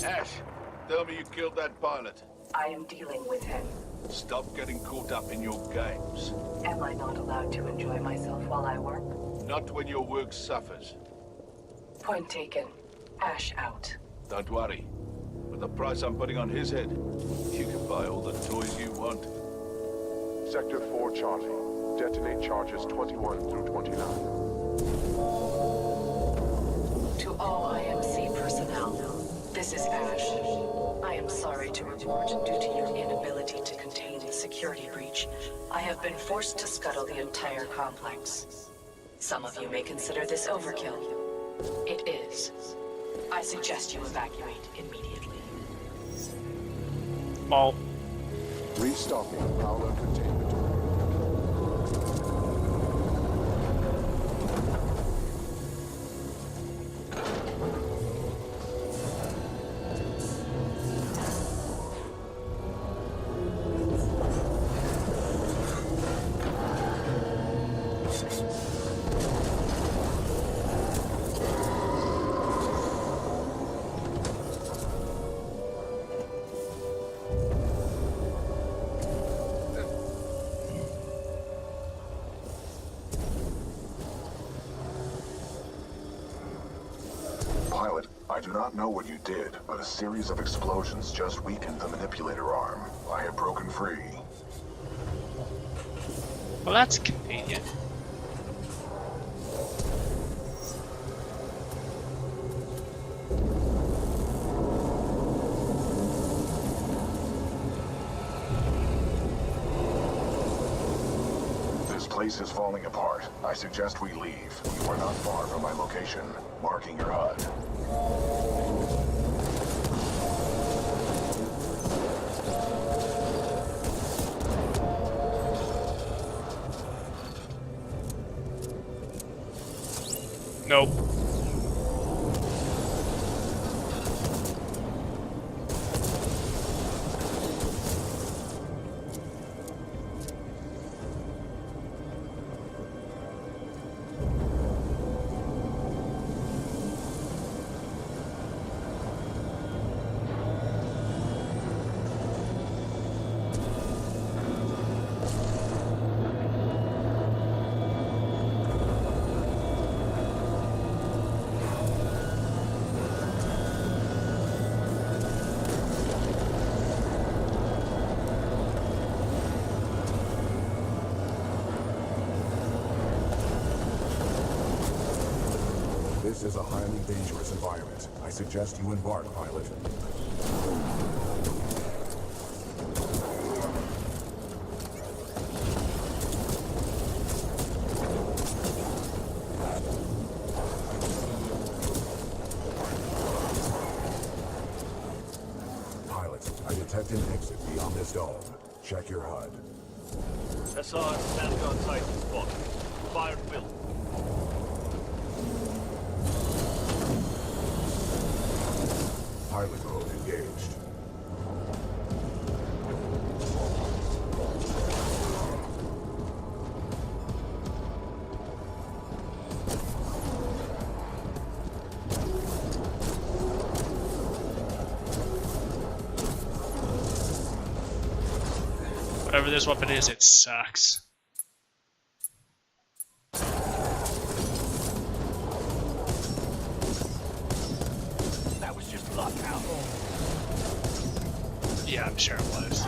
Ash, tell me you killed that pilot. I am dealing with him. Stop getting caught up in your games. Am I not allowed to enjoy myself while I work? Not when your work suffers. Point taken. Ash out. Don't worry. With the price I'm putting on his head, you can buy all the toys you want. Sector 4 Charlie. Detonate charges 21 through 29. To all IMC personnel, this is Ash. I am sorry to report, due to your inability to contain the security breach, I have been forced to scuttle the entire complex. Some of you may consider this overkill. It is. I suggest you evacuate immediately. Mall. Restocking Prowler containment. Pilot, I do not know what you did, but a series of explosions just weakened the manipulator arm. I have broken free. Well, that's convenient. This place is falling apart. I suggest we leave. You are not far from my location. Marking your HUD. Nope. This is a highly dangerous environment. I suggest you embark, pilot. Pilot, I detect an exit beyond this dome. Check your HUD. SR standing on site spot. Fire at will. Pilot mode engaged. Whatever this weapon is, it sucks. Yeah, I'm sure it was.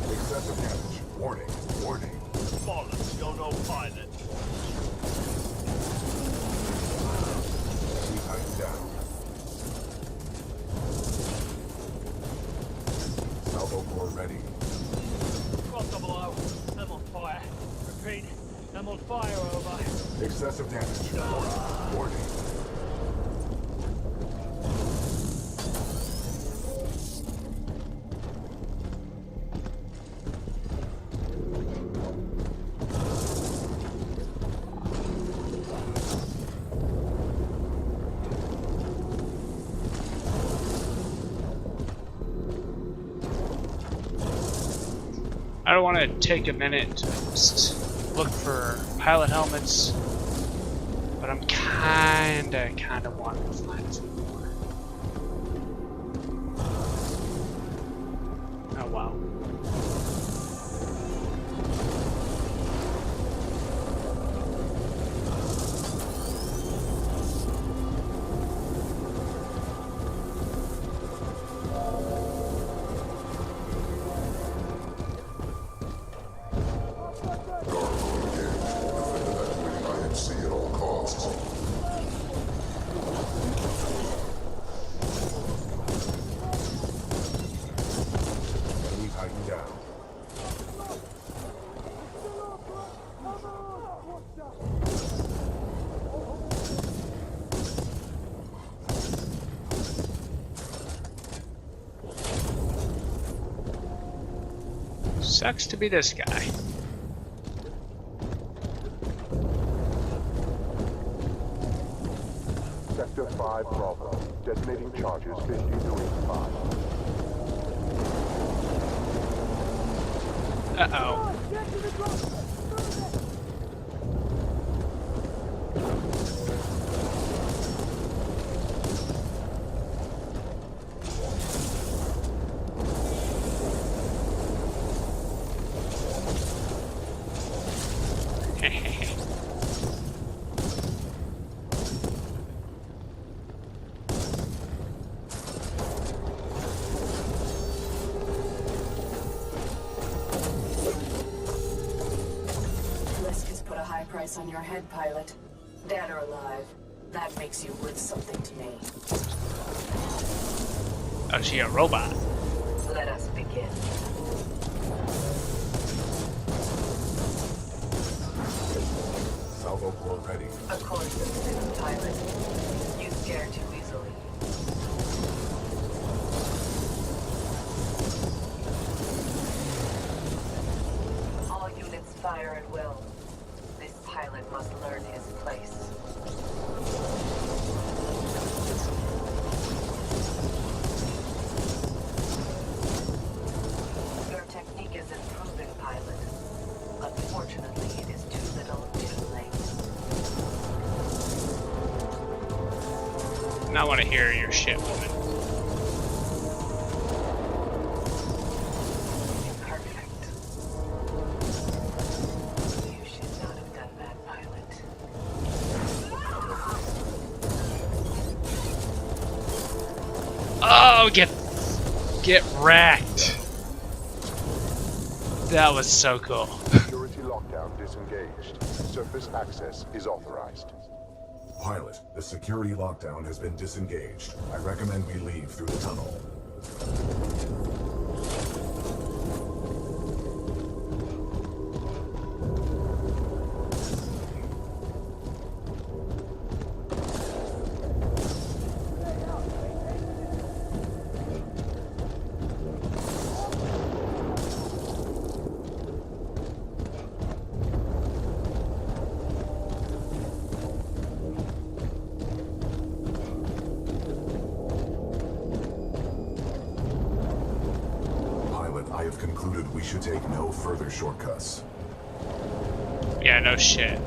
Excessive damage. Warning. Warning. Bollocks, you're no pilot. Keep height down. Salvo core ready. Squad 00. I'm on fire. Repeat. I'm on fire, over. Excessive damage. Warning. Warning. I don't want to take a minute to just look for pilot helmets, but I'm kinda wanting to find some more. Oh wow. IMC at all costs. Enemy Titan down. Sucks to be this guy. Sector 5 Bravo. Detonating charges 50 to 85. Uh-oh. Lisk has put a high price on your head, pilot. Dead or alive, that makes you worth something to me. Oh, she a robot. Let us begin. Salvo core ready. Of course, citizen pilot. You scare too easily. All units fire at will. This pilot must learn his place. Your technique is improving, pilot. Unfortunately, it is too little, too late. And I want to hear your shit, woman. Perfect. You should not have done that, pilot. Oh, get wrecked. That was so cool. Security lockdown disengaged. Surface access is authorized. Pilot, the security lockdown has been disengaged. I recommend we leave through the tunnel. Pilot, I have concluded we should take no further shortcuts. Yeah, no shit.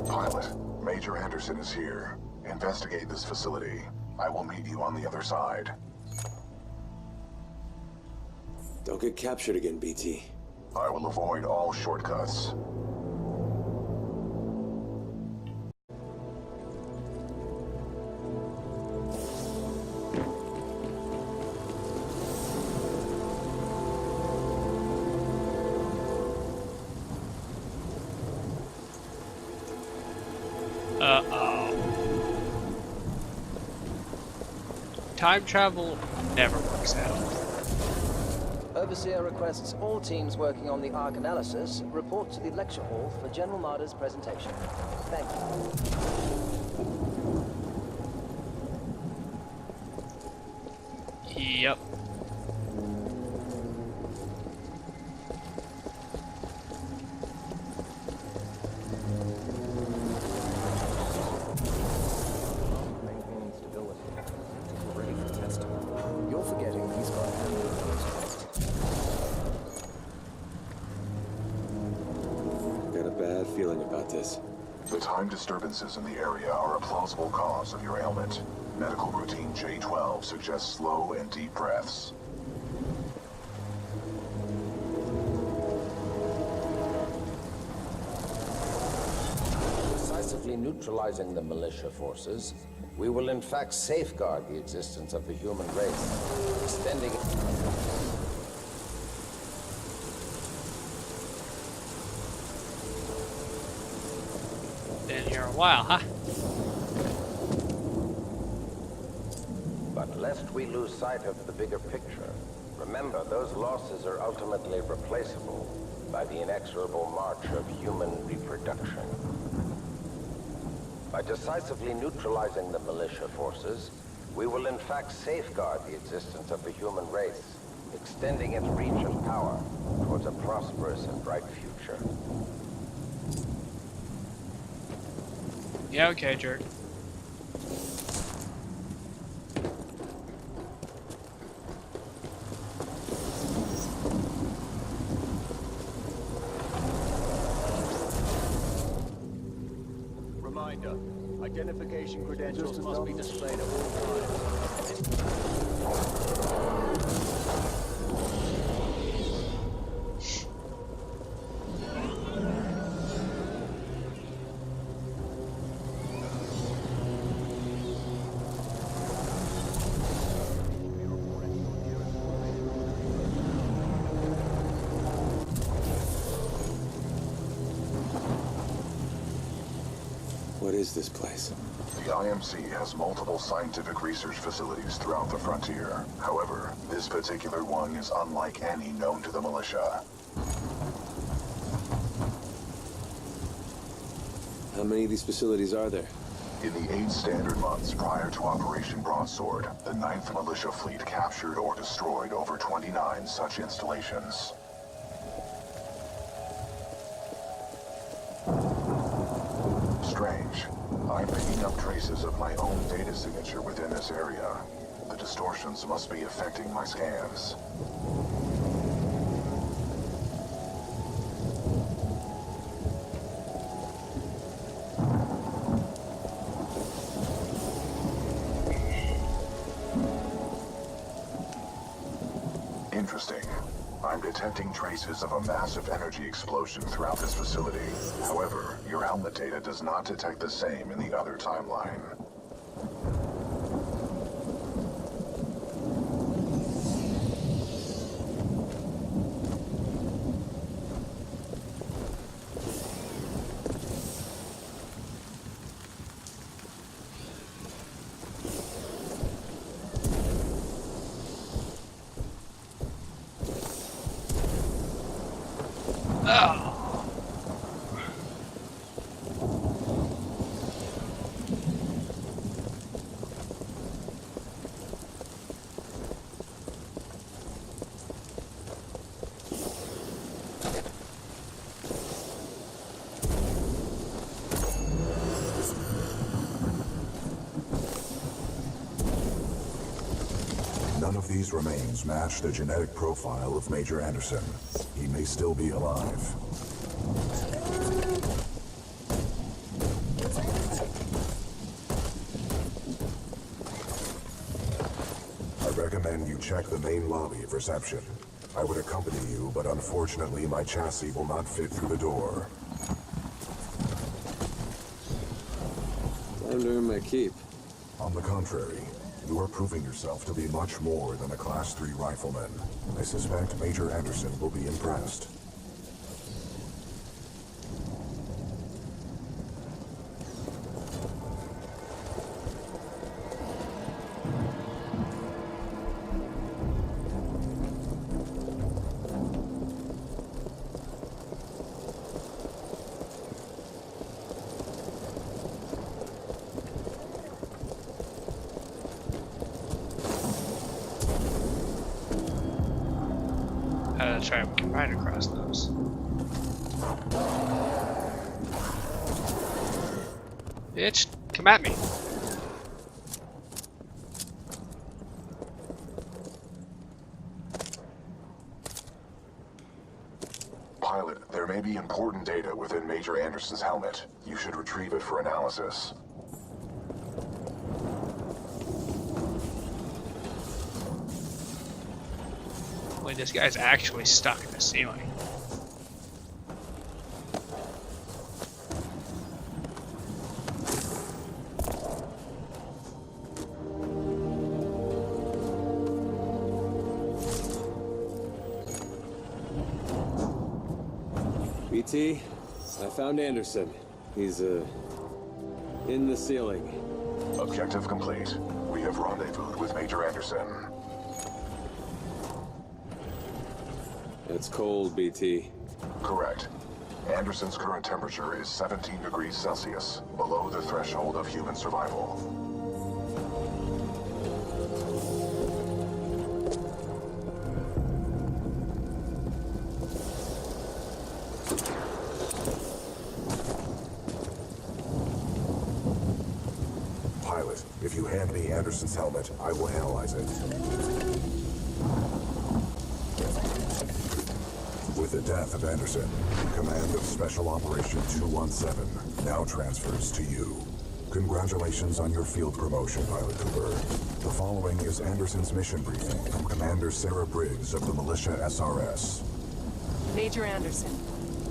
Pilot, Major Anderson is here. Investigate this facility. I will meet you on the other side. Don't get captured again, BT. I will avoid all shortcuts. Uh-oh. Time travel never works out. Overseer requests all teams working on the Ark analysis report to the lecture hall for General Marder's presentation. Thank you. Yep. Maintaining stability. We're ready for testing. You're forgetting he's got Got a bad feeling about this. The time disturbances in the area are a plausible cause of your ailment. Medical routine J12 suggests slow and deep breaths. Decisively neutralizing the militia forces, we will in fact safeguard the existence of the human race, extending... Been here a while, huh? But lest we lose sight of the bigger picture, remember those losses are ultimately replaceable by the inexorable march of human reproduction. By decisively neutralizing the militia forces, we will in fact safeguard the existence of the human race, extending its reach of power towards a prosperous and bright future. Yeah, okay, jerk. Reminder, identification credentials must be displayed at all times. What is this place? The IMC has multiple scientific research facilities throughout the frontier. However, this particular one is unlike any known to the militia. How many of these facilities are there? In the 8 standard months prior to Operation Broadsword, the 9th Militia Fleet captured or destroyed over 29 such installations. Strange. I'm picking up traces of my own data signature within this area. The distortions must be affecting my scans. Interesting. I'm detecting traces of a massive energy explosion throughout this facility. However, your helmet data does not detect the same in the other timeline. None of these remains match the genetic profile of Major Anderson. He may still be alive. I recommend you check the main lobby of reception. I would accompany you, but unfortunately my chassis will not fit through the door. Time to earn my keep. On the contrary, you are proving yourself to be much more than a Class 3 rifleman. I suspect Major Anderson will be impressed. That's right, we can ride across those. Bitch, come at me. Pilot, there may be important data within Major Anderson's helmet. You should retrieve it for analysis. Wait, this guy's actually stuck in the ceiling. BT, I found Anderson. He's, in the ceiling. Objective complete. We have rendezvoused with Major Anderson. It's cold, BT. Correct. Anderson's current temperature is 17 degrees Celsius, below the threshold of human survival. Pilot, if you hand me Anderson's helmet, I will analyze it. With the death of Anderson, command of Special Operation 217 now transfers to you. Congratulations on your field promotion, Pilot Cooper. The following is Anderson's mission briefing from Commander Sarah Briggs of the Militia SRS. Major Anderson,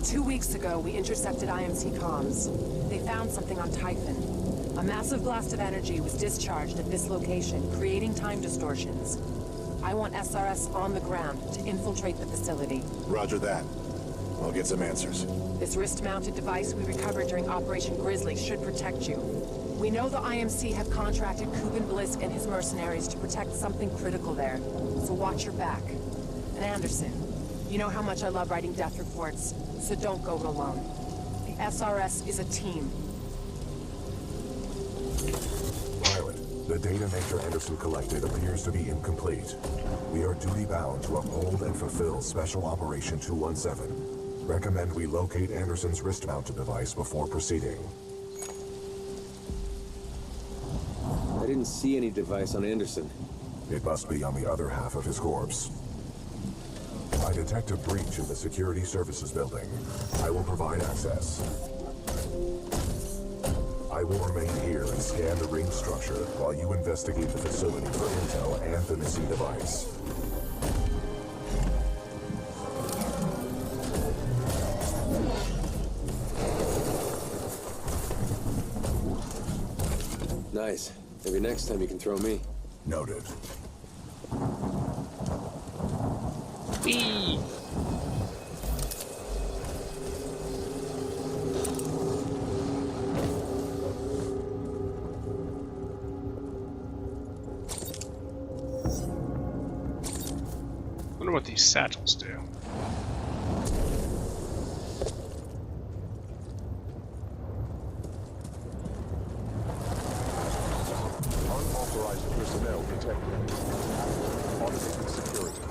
2 weeks ago we intercepted IMC comms. They found something on Typhon. A massive blast of energy was discharged at this location, creating time distortions. I want SRS on the ground to infiltrate the facility. Roger that. I'll get some answers. This wrist-mounted device we recovered during Operation Grizzly should protect you. We know the IMC have contracted Kuben Blisk and his mercenaries to protect something critical there, so watch your back. And Anderson, you know how much I love writing death reports, so don't go it alone. The SRS is a team. Pilot, the data Major Anderson collected appears to be incomplete. We are duty-bound to uphold and fulfill Special Operation 217. Recommend we locate Anderson's wrist-mounted device before proceeding. I didn't see any device on Anderson. It must be on the other half of his corpse. I detect a breach in the Security Services building. I will provide access. I will remain here and scan the ring structure while you investigate the facility for intel and the missing device. Nice. Maybe next time you can throw me. Noted. Whee! Wonder what these satchels do. Unauthorized personnel detected. Automated security.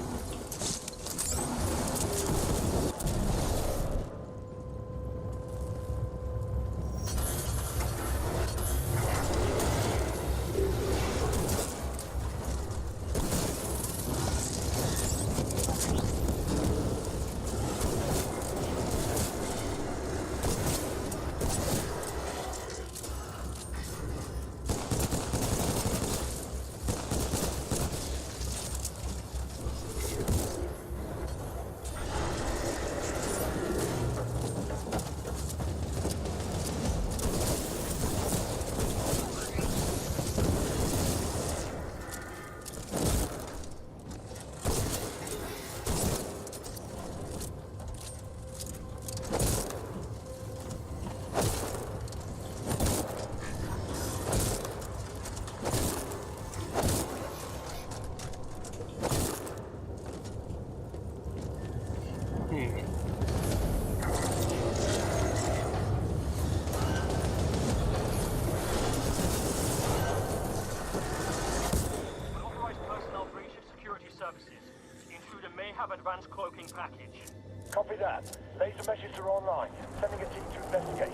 Unauthorized personnel breach of security services. The intruder may have advanced cloaking package. Copy that. Laser measures are online. Sending a team to investigate.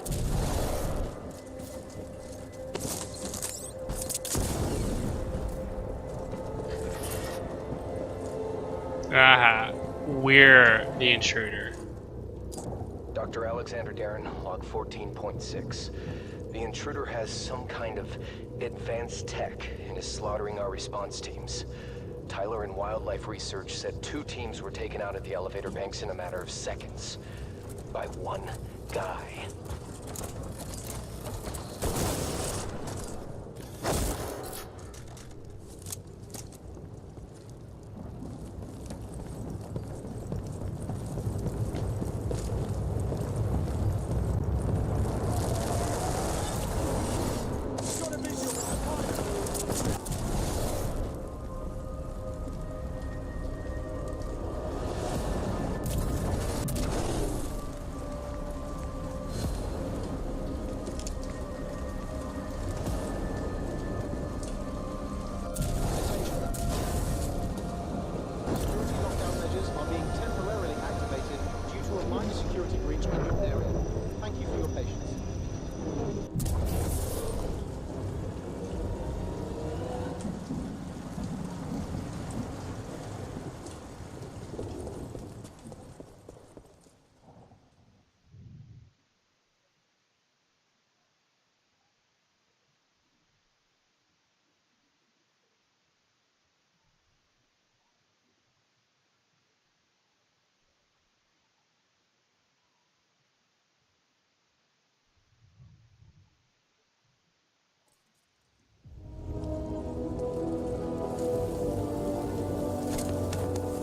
Aha, we're the intruder. Dr. Alexander Darren, log 14.6. The intruder has some kind of advanced tech and is slaughtering our response teams. Tyler and Wildlife Research said 2 teams were taken out at the elevator banks in a matter of seconds. By one guy.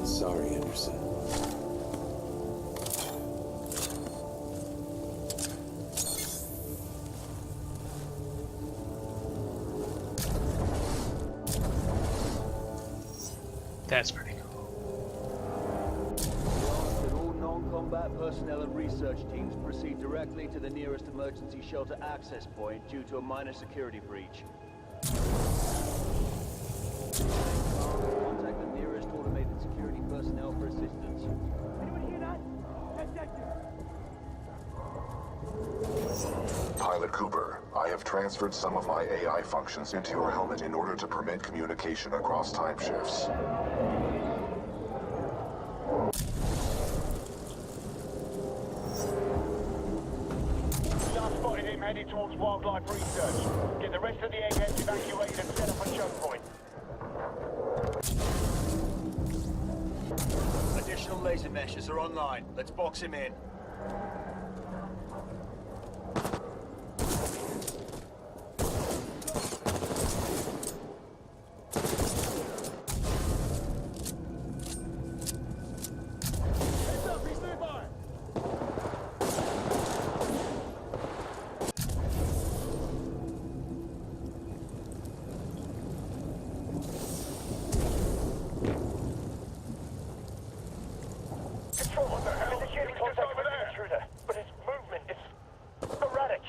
Sorry, Anderson. That's pretty cool. All non-combat personnel and research teams proceed directly to the nearest emergency shelter access point due to a minor security breach. Contact the nearest automated security personnel for assistance. Anyone hear that? Pilot Cooper, I have transferred some of my AI functions into your helmet in order to permit communication across time shifts. Just spotted him heading towards Wildlife Research. Get the rest of the eggheads evacuated and set up a choke point. Additional laser meshes are online. Let's box him in. Heads up, he's nearby! Control, what the hell? Indicating contact with the intruder, but his movement is erratic.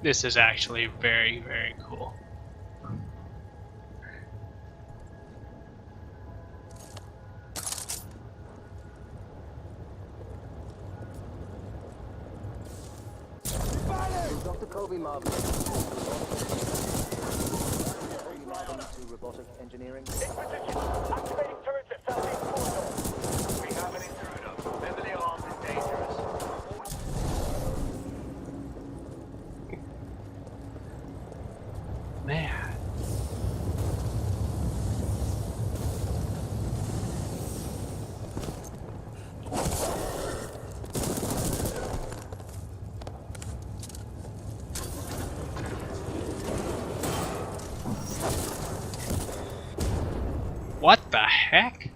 This is actually very, very cool. Dr. Kobe Marvin. Kobe Marvin to robotic engineering. Activating turrets at southeast corridor. We have an intruder. Heavily armed and dangerous. Man. What the heck?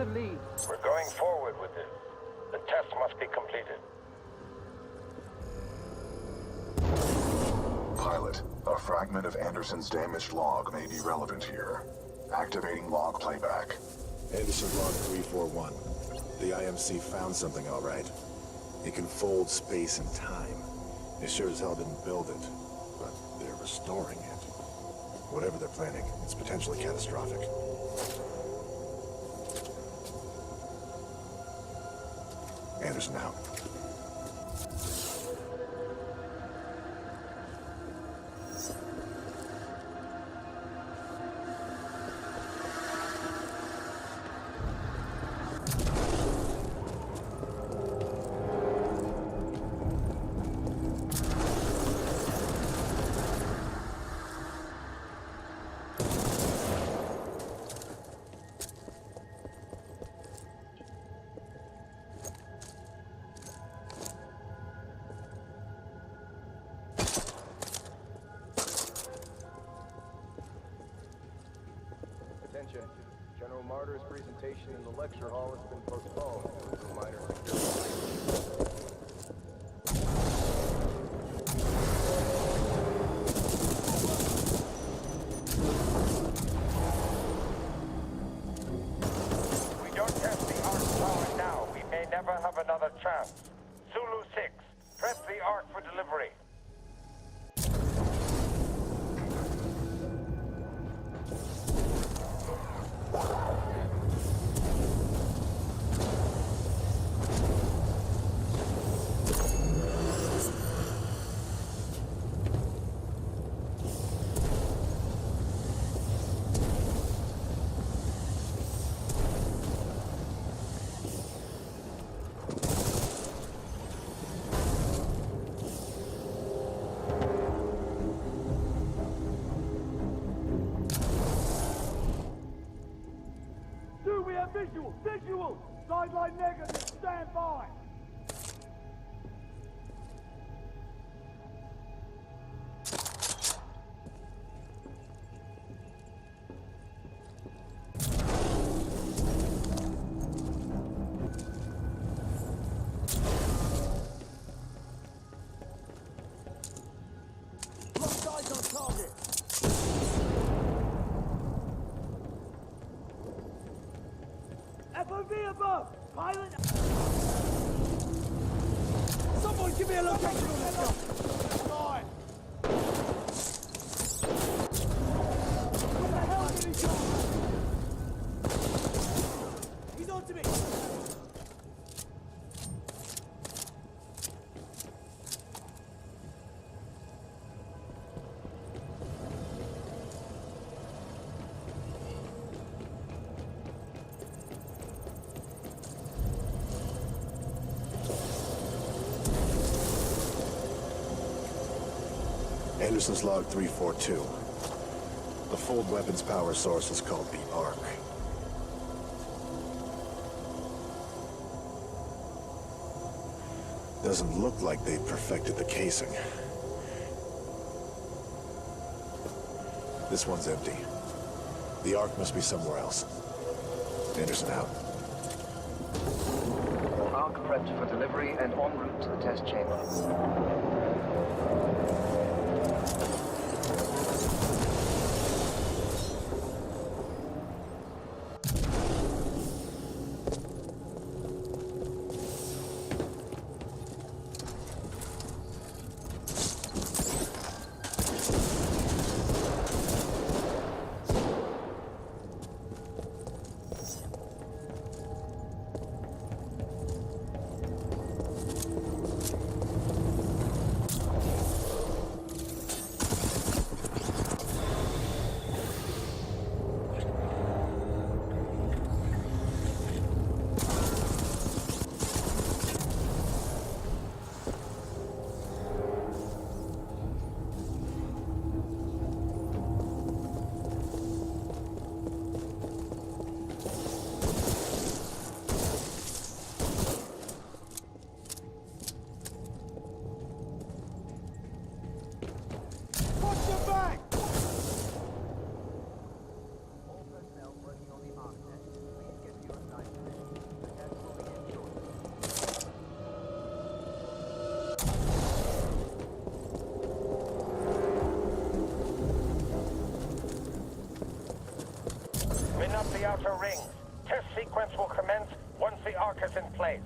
the lead? We're going forward with this. The test must be completed. Pilot, a fragment of Anderson's damaged log may be relevant here. Activating log playback. Anderson log 341. The IMC found something all right. It can fold space and time. They sure as hell didn't build it, but they're restoring it. Whatever they're planning, it's potentially catastrophic. Anderson out. Attention. General Martyr's presentation in the lecture hall has been postponed due to a minor security. If we don't test the Ark power now, we may never have another chance. Zulu 6, press the Ark for delivery. Dude, we have visual! Visual! Sideline negative, stand by! Lost eyes on target! FOV above! Pilot! Someone give me a location on this stuff! Fine! What the hell did he do? He's on to me! Anderson's log 342. The fold weapons power source is called the Ark. Doesn't look like they've perfected the casing. This one's empty. The Ark must be somewhere else. Anderson out. Arc prepped for delivery and en route to the test chamber. Spin up the outer rings. Test sequence will commence once the arc is in place.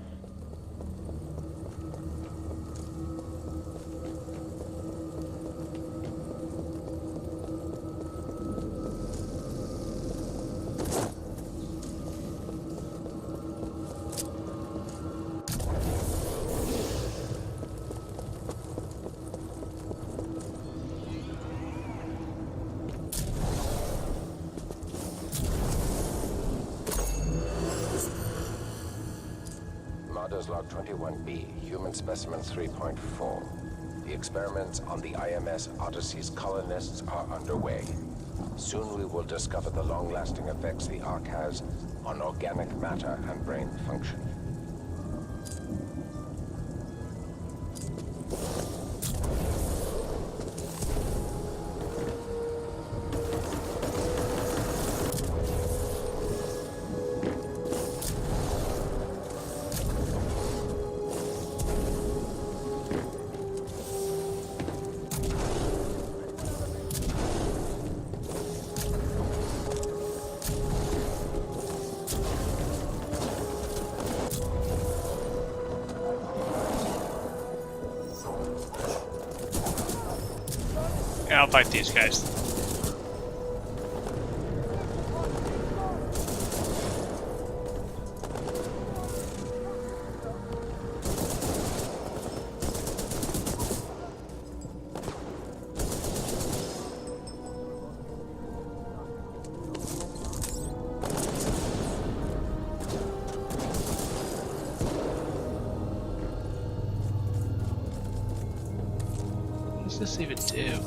Models Log 21B, Human Specimen 3.4. The experiments on the IMS Odyssey's colonists are underway. Soon we will discover the long-lasting effects the Ark has on organic matter and brain function. Yeah, I'll fight these guys. What does this even do?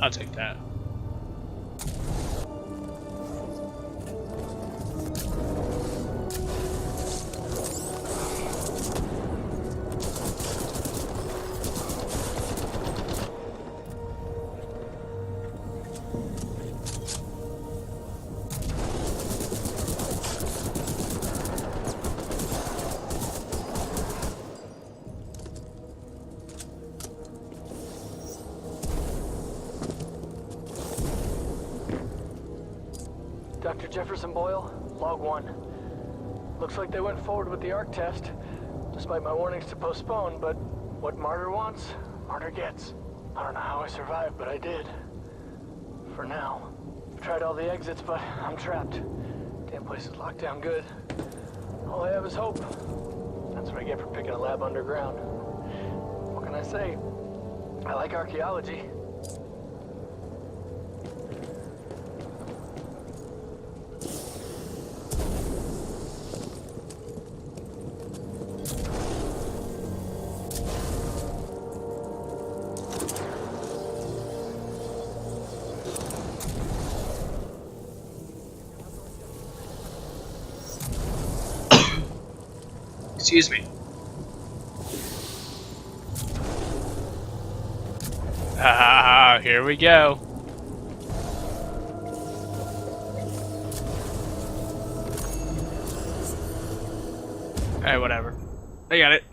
I'll take that. Dr. Jefferson Boyle, Log 1. Looks like they went forward with the Ark test, despite my warnings to postpone, but what Martyr wants, Martyr gets. I don't know how I survived, but I did. For now. I've tried all the exits, but I'm trapped. Damn place is locked down good. All I have is hope. That's what I get for picking a lab underground. What can I say? I like archaeology. Excuse me. Ah, here we go. Alright, whatever. I got it.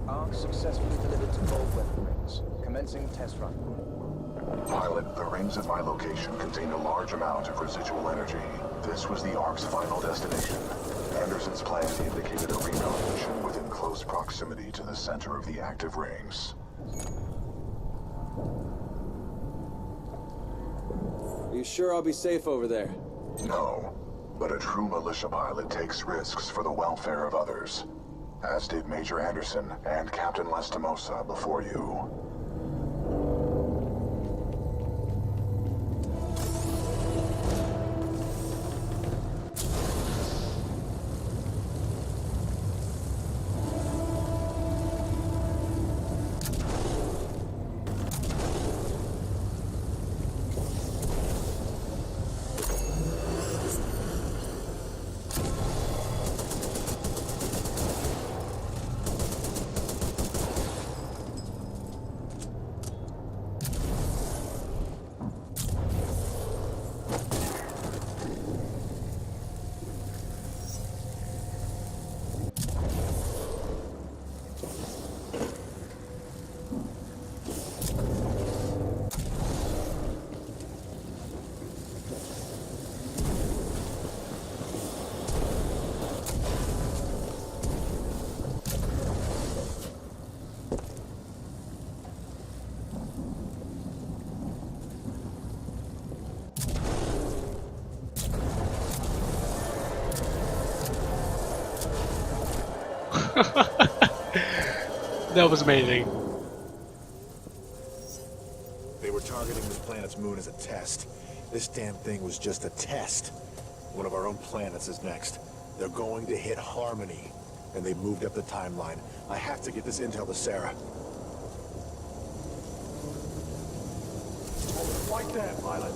Ark successfully delivered to gold weapon rings. Commencing test run. Pilot, the rings at my location contain a large amount of residual energy. This was the Ark's final destination. Anderson's plan indicated a recon mission within close proximity to the center of the active rings. Are you sure I'll be safe over there? No, but a true militia pilot takes risks for the welfare of others. As did Major Anderson and Captain Lastimosa before you. That was amazing. They were targeting this planet's moon as a test. This damn thing was just a test. One of our own planets is next. They're going to hit Harmony. And they moved up the timeline. I have to get this intel to Sarah. Right there, pilot.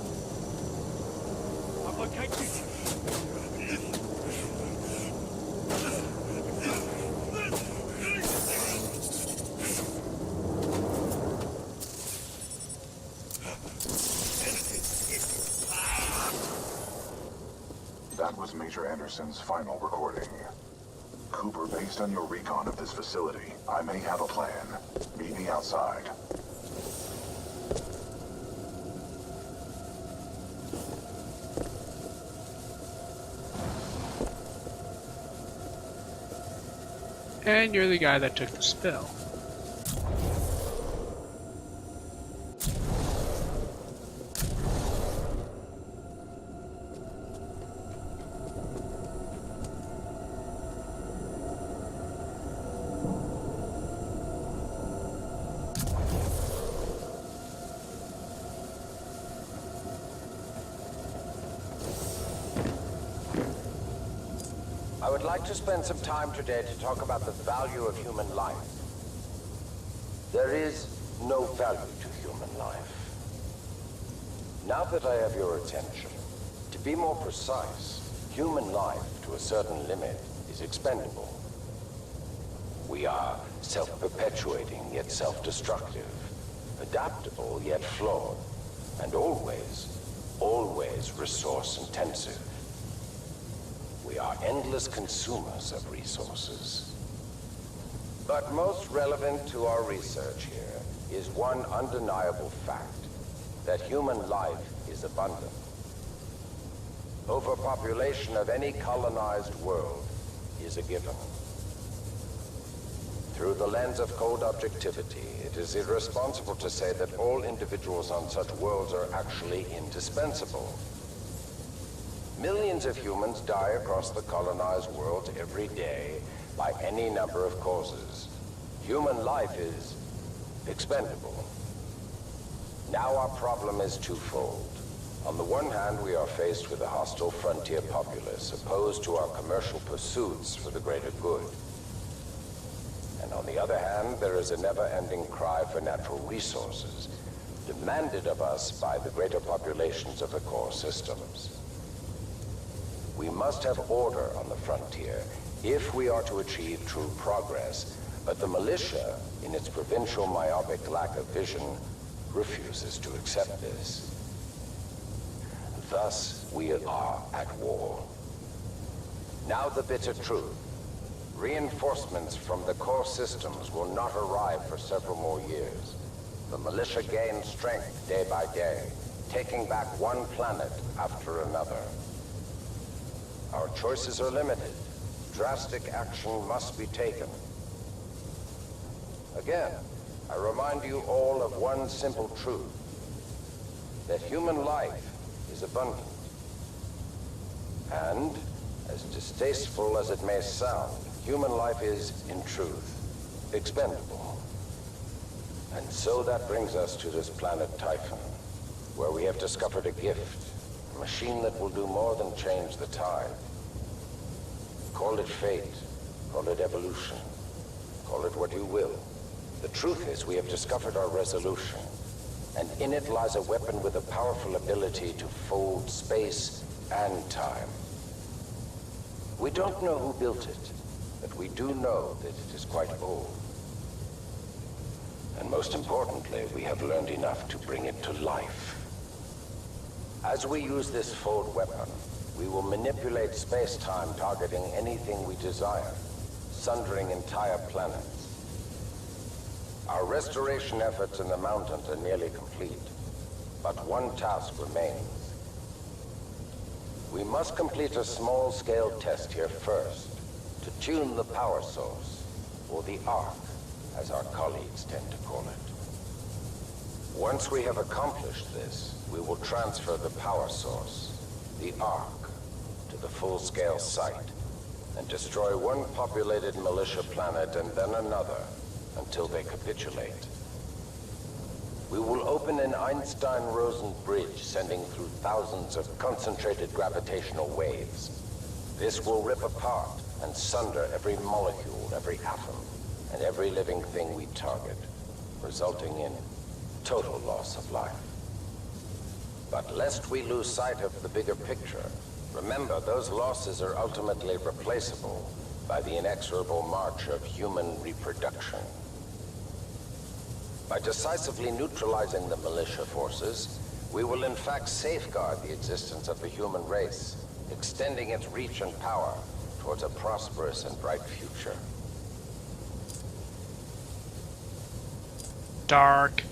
I've located you. That was Major Anderson's final recording. Cooper, based on your recon of this facility, I may have a plan. Meet me outside. And you're the guy that took the spill. I would like to spend some time today to talk about the value of human life. There is no value to human life. Now that I have your attention, to be more precise, human life to a certain limit is expendable. We are self-perpetuating yet self-destructive, adaptable yet flawed, and always resource-intensive. We are endless consumers of resources. But most relevant to our research here is one undeniable fact, that human life is abundant. Overpopulation of any colonized world is a given. Through the lens of cold objectivity, it is irresponsible to say that all individuals on such worlds are actually indispensable. Millions of humans die across the colonized world every day by any number of causes. Human life is expendable. Now our problem is twofold. On the one hand, we are faced with a hostile frontier populace opposed to our commercial pursuits for the greater good. And on the other hand, there is a never-ending cry for natural resources, demanded of us by the greater populations of the core systems. We must have order on the frontier if we are to achieve true progress, but the militia, in its provincial myopic lack of vision, refuses to accept this. Thus, we are at war. Now the bitter truth. Reinforcements from the core systems will not arrive for several more years. The militia gains strength day by day, taking back one planet after another. Our choices are limited. Drastic action must be taken. Again, I remind you all of one simple truth, that human life is abundant. And, as distasteful as it may sound, human life is, in truth, expendable. And so that brings us to this planet Typhon, where we have discovered a gift. A machine that will do more than change the tide. Call it fate, call it evolution, call it what you will. The truth is, we have discovered our resolution, and in it lies a weapon with a powerful ability to fold space and time. We don't know who built it, but we do know that it is quite old. And most importantly, we have learned enough to bring it to life. As we use this fold weapon, we will manipulate space-time targeting anything we desire, sundering entire planets. Our restoration efforts in the mountains are nearly complete, but one task remains. We must complete a small-scale test here first, to tune the power source, or the arc, as our colleagues tend to call it. Once we have accomplished this, we will transfer the power source, the arc, to the full-scale site, and destroy one populated militia planet and then another until they capitulate. We will open an Einstein-Rosen bridge sending through thousands of concentrated gravitational waves. This will rip apart and sunder every molecule, every atom, and every living thing we target, resulting in total loss of life. But lest we lose sight of the bigger picture, remember those losses are ultimately replaceable by the inexorable march of human reproduction. By decisively neutralizing the militia forces, we will in fact safeguard the existence of the human race, extending its reach and power towards a prosperous and bright future. Dark.